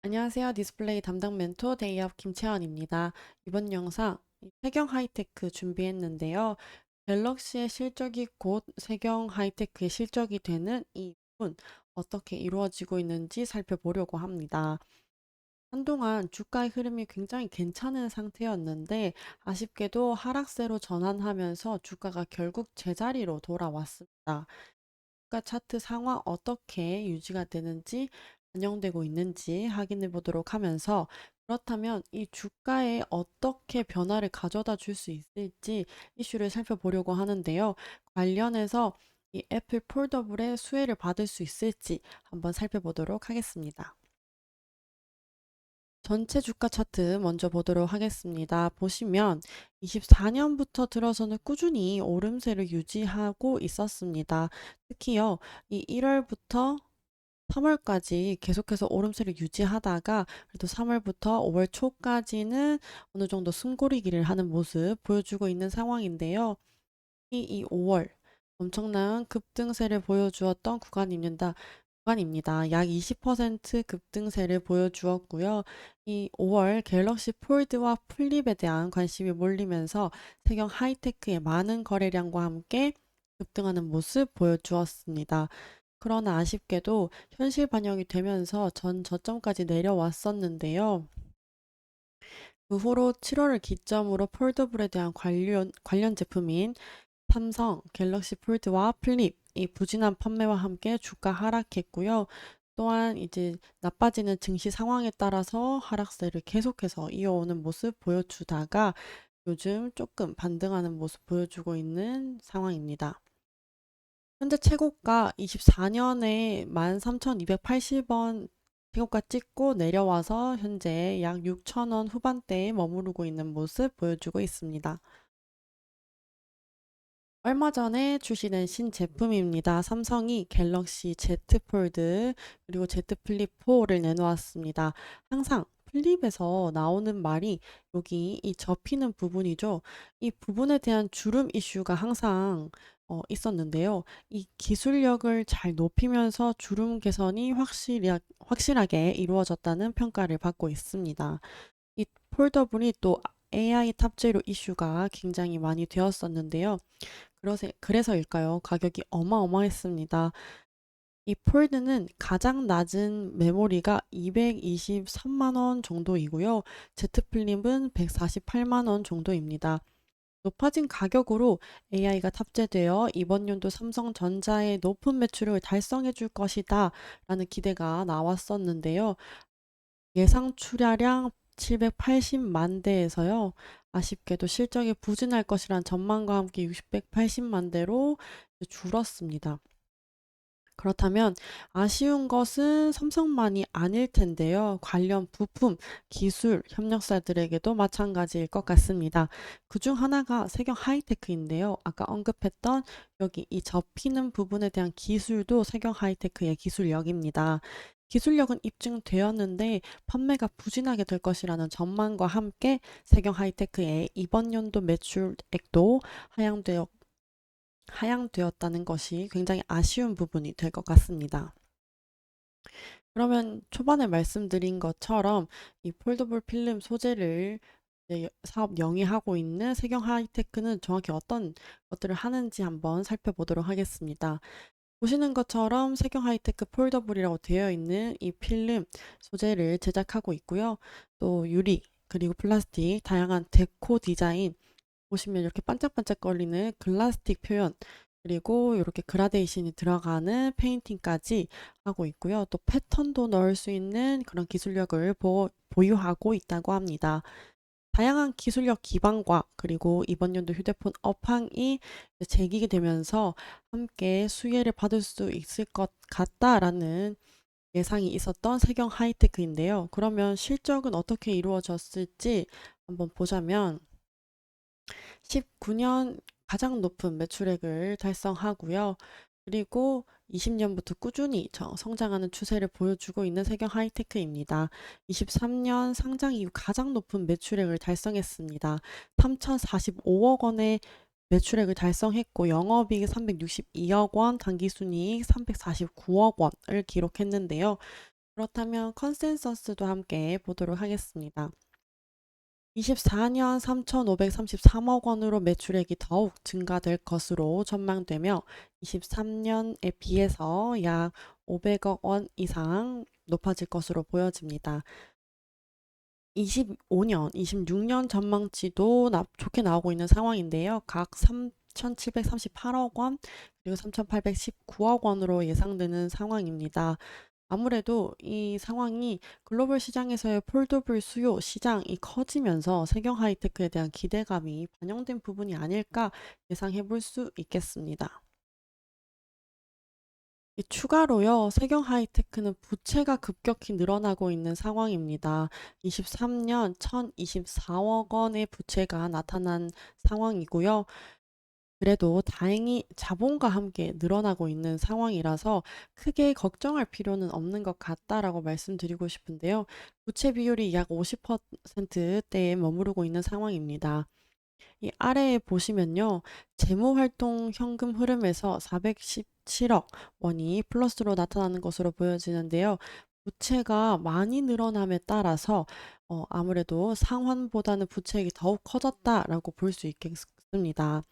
안녕하세요. 디스플레이 담당 멘토 데이업 김채원입니다. 이번 영상 세경 하이테크 준비했는데요. 갤럭시의 실적이 곧 세경 하이테크의 실적이 되는 이 부분 어떻게 이루어지고 있는지 살펴보려고 합니다. 한동안 주가의 흐름이 굉장히 괜찮은 상태였는데 아쉽게도 하락세로 전환하면서 주가가 결국 제자리로 돌아왔습니다. 주가 차트 상황 어떻게 유지가 되는지 반영되고 있는지 확인해 보도록 하면서 그렇다면 이 주가에 어떻게 변화를 가져다 줄 수 있을지 이슈를 살펴보려고 하는데요. 관련해서 이 애플 폴더블의 수혜를 받을 수 있을지 한번 살펴보도록 하겠습니다. 전체 주가 차트 먼저 보도록 하겠습니다. 보시면 24년부터 들어서는 꾸준히 오름세를 유지하고 있었습니다. 특히요, 이 1월부터 3월까지 계속해서 오름세를 유지하다가 그래도 3월부터 5월 초까지는 어느 정도 숨고르기를 하는 모습 보여주고 있는 상황인데요. 이 5월 엄청난 급등세를 보여주었던 구간입니다. 약 20% 급등세를 보여주었고요. 이 5월 갤럭시 폴드와 플립에 대한 관심이 몰리면서 세경 하이테크의 많은 거래량과 함께 급등하는 모습 보여주었습니다. 그러나 아쉽게도 현실 반영이 되면서 전 저점까지 내려왔었는데요. 그 후로 7월을 기점으로 폴더블에 대한 관련 제품인 삼성, 갤럭시 폴드와 플립, 이 부진한 판매와 함께 주가 하락했고요. 또한 이제 나빠지는 증시 상황에 따라서 하락세를 계속해서 이어오는 모습 보여주다가 요즘 조금 반등하는 모습 보여주고 있는 상황입니다. 현재 최고가 24년에 13,280원 최고가 찍고 내려와서 현재 약 6,000원 후반대에 머무르고 있는 모습 보여주고 있습니다. 얼마 전에 출시된 신제품입니다. 삼성이 갤럭시 Z 폴드 그리고 Z 플립 4를 내놓았습니다. 항상 플립에서 나오는 말이 여기 이 접히는 부분이죠. 이 부분에 대한 주름 이슈가 항상 있었는데요. 이 기술력을 잘 높이면서 주름 개선이 확실하게 이루어졌다는 평가를 받고 있습니다. 이 폴더블이 또 AI 탑재로 이슈가 굉장히 많이 되었었는데요. 그래서일까요? 가격이 어마어마했습니다. 이 폴드는 가장 낮은 메모리가 223만 원 정도이고요. Z 플립은 148만 원 정도입니다. 높아진 가격으로 AI가 탑재되어 이번 연도 삼성전자의 높은 매출을 달성해 줄 것이다 라는 기대가 나왔었는데요. 예상 출하량 780만 대에서요. 아쉽게도 실적이 부진할 것이란 전망과 함께 680만 대로 줄었습니다. 그렇다면 아쉬운 것은 삼성만이 아닐 텐데요. 관련 부품, 기술, 협력사들에게도 마찬가지일 것 같습니다. 그중 하나가 세경 하이테크인데요. 아까 언급했던 여기 이 접히는 부분에 대한 기술도 세경 하이테크의 기술력입니다. 기술력은 입증되었는데 판매가 부진하게 될 것이라는 전망과 함께 세경 하이테크의 이번 연도 매출액도 하향되어 하향되었다는 것이 굉장히 아쉬운 부분이 될 것 같습니다. 그러면 초반에 말씀드린 것처럼 이 폴더블 필름 소재를 이제 사업 영위하고 있는 세경 하이테크는 정확히 어떤 것들을 하는지 한번 살펴보도록 하겠습니다. 보시는 것처럼 세경 하이테크 폴더블이라고 되어 있는 이 필름 소재를 제작하고 있고요. 또 유리, 그리고 플라스틱, 다양한 데코 디자인, 보시면 이렇게 반짝반짝거리는 글라스틱 표현, 그리고 이렇게 그라데이션이 들어가는 페인팅까지 하고 있고요. 또 패턴도 넣을 수 있는 그런 기술력을 보유하고 있다고 합니다. 다양한 기술력 기반과 그리고 이번 연도 휴대폰 업황이 재개되면서 함께 수혜를 받을 수 있을 것 같다라는 예상이 있었던 세경 하이테크인데요. 그러면 실적은 어떻게 이루어졌을지 한번 보자면 19년 가장 높은 매출액을 달성하고요. 그리고 20년부터 꾸준히 성장하는 추세를 보여주고 있는 세경 하이테크입니다. 23년 상장 이후 가장 높은 매출액을 달성했습니다. 3,045억 원의 매출액을 달성했고 영업이익 362억 원, 당기순이익 349억 원을 기록했는데요. 그렇다면 컨센서스도 함께 보도록 하겠습니다. 24년 3,533억 원으로 매출액이 더욱 증가될 것으로 전망되며 23년에 비해서 약 500억 원 이상 높아질 것으로 보여집니다. 25년, 26년 전망치도 좋게 나오고 있는 상황인데요. 각 3,738억 원, 그리고 3,819억 원으로 예상되는 상황입니다. 아무래도 이 상황이 글로벌 시장에서의 폴더블 수요 시장이 커지면서 세경 하이테크에 대한 기대감이 반영된 부분이 아닐까 예상해 볼 수 있겠습니다. 추가로요, 세경 하이테크는 부채가 급격히 늘어나고 있는 상황입니다. 23년 1,024억 원의 부채가 나타난 상황이고요. 그래도 다행히 자본과 함께 늘어나고 있는 상황이라서 크게 걱정할 필요는 없는 것 같다라고 말씀드리고 싶은데요. 부채 비율이 약 50%대에 머무르고 있는 상황입니다. 이 아래에 보시면요. 재무활동 현금 흐름에서 417억 원이 플러스로 나타나는 것으로 보여지는데요. 부채가 많이 늘어남에 따라서 아무래도 상환보다는 부채액이 더욱 커졌다라고 볼 수 있겠습니다.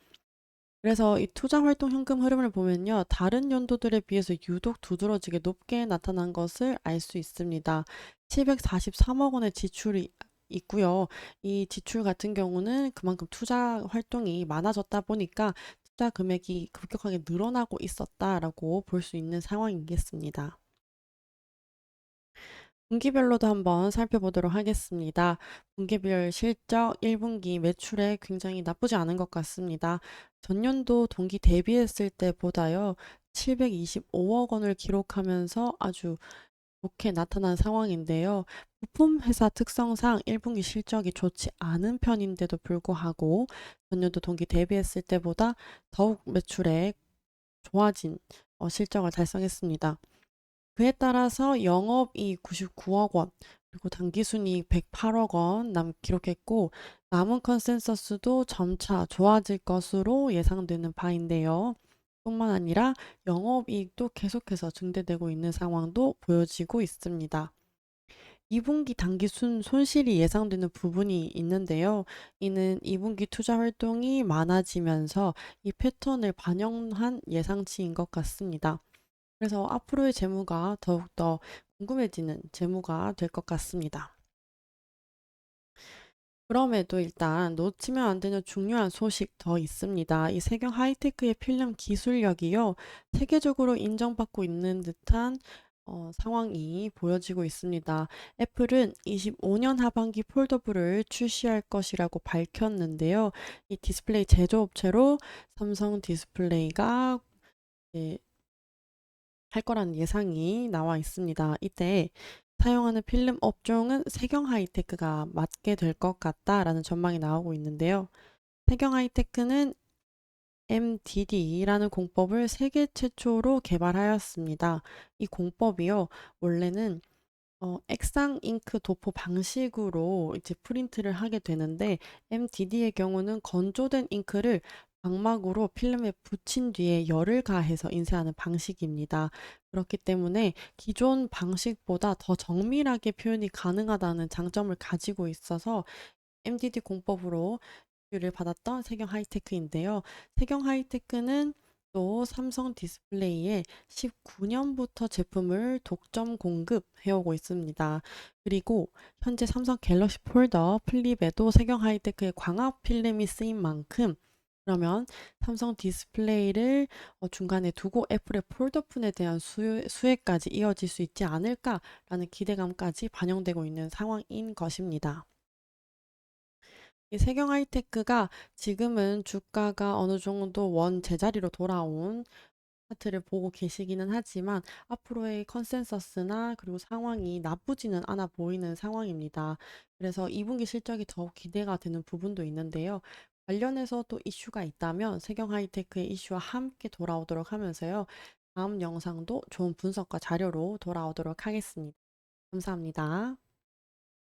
그래서 이 투자활동 현금 흐름을 보면요. 다른 연도들에 비해서 유독 두드러지게 높게 나타난 것을 알 수 있습니다. 743억 원의 지출이 있고요. 이 지출 같은 경우는 그만큼 투자 활동이 많아졌다 보니까 투자 금액이 급격하게 늘어나고 있었다라고 볼 수 있는 상황이겠습니다. 분기별로도 한번 살펴보도록 하겠습니다. 분기별 실적 1분기 매출액 굉장히 나쁘지 않은 것 같습니다. 전년도 동기 대비했을 때보다요, 725억 원을 기록하면서 아주 좋게 나타난 상황인데요. 부품 회사 특성상 1분기 실적이 좋지 않은 편인데도 불구하고 전년도 동기 대비했을 때보다 더욱 매출액 좋아진 실적을 달성했습니다. 그에 따라서 영업이익 99억 원, 그리고 당기순이익 108억 원 기록했고, 남은 컨센서스도 점차 좋아질 것으로 예상되는 바인데요. 뿐만 아니라 영업이익도 계속해서 증대되고 있는 상황도 보여지고 있습니다. 2분기 당기순 손실이 예상되는 부분이 있는데요. 이는 2분기 투자 활동이 많아지면서 이 패턴을 반영한 예상치인 것 같습니다. 그래서 앞으로의 재무가 더욱더 궁금해지는 재무가 될 것 같습니다. 그럼에도 일단 놓치면 안 되는 중요한 소식 더 있습니다. 이 세경 하이테크의 필름 기술력이요, 세계적으로 인정받고 있는 듯한 상황이 보여지고 있습니다. 애플은 25년 하반기 폴더블을 출시할 것이라고 밝혔는데요. 이 디스플레이 제조업체로 삼성 디스플레이가 예, 할 거라는 예상이 나와 있습니다. 이때 사용하는 필름 업종은 세경 하이테크가 맡게 될 것 같다라는 전망이 나오고 있는데요. 세경 하이테크는 MDD라는 공법을 세계 최초로 개발하였습니다. 이 공법이요, 원래는 액상 잉크 도포 방식으로 이제 프린트를 하게 되는데, MDD의 경우는 건조된 잉크를 광막으로 필름에 붙인 뒤에 열을 가해서 인쇄하는 방식입니다. 그렇기 때문에 기존 방식보다 더 정밀하게 표현이 가능하다는 장점을 가지고 있어서 MDD 공법으로 를 받았던 세경 하이테크인데요. 세경 하이테크는 또 삼성 디스플레이에 19년부터 제품을 독점 공급해오고 있습니다. 그리고 현재 삼성 갤럭시 폴더 플립에도 세경 하이테크의 광학 필름이 쓰인 만큼, 그러면 삼성 디스플레이를 중간에 두고 애플의 폴더폰에 대한 수혜까지 이어질 수 있지 않을까라는 기대감까지 반영되고 있는 상황인 것입니다. 이 세경 하이테크가 지금은 주가가 어느 정도 원 제자리로 돌아온 차트를 보고 계시기는 하지만 앞으로의 컨센서스나 그리고 상황이 나쁘지는 않아 보이는 상황입니다. 그래서 2분기 실적이 더욱 기대가 되는 부분도 있는데요. 관련해서 또 이슈가 있다면 세경 하이테크의 이슈와 함께 돌아오도록 하면서요. 다음 영상도 좋은 분석과 자료로 돌아오도록 하겠습니다. 감사합니다.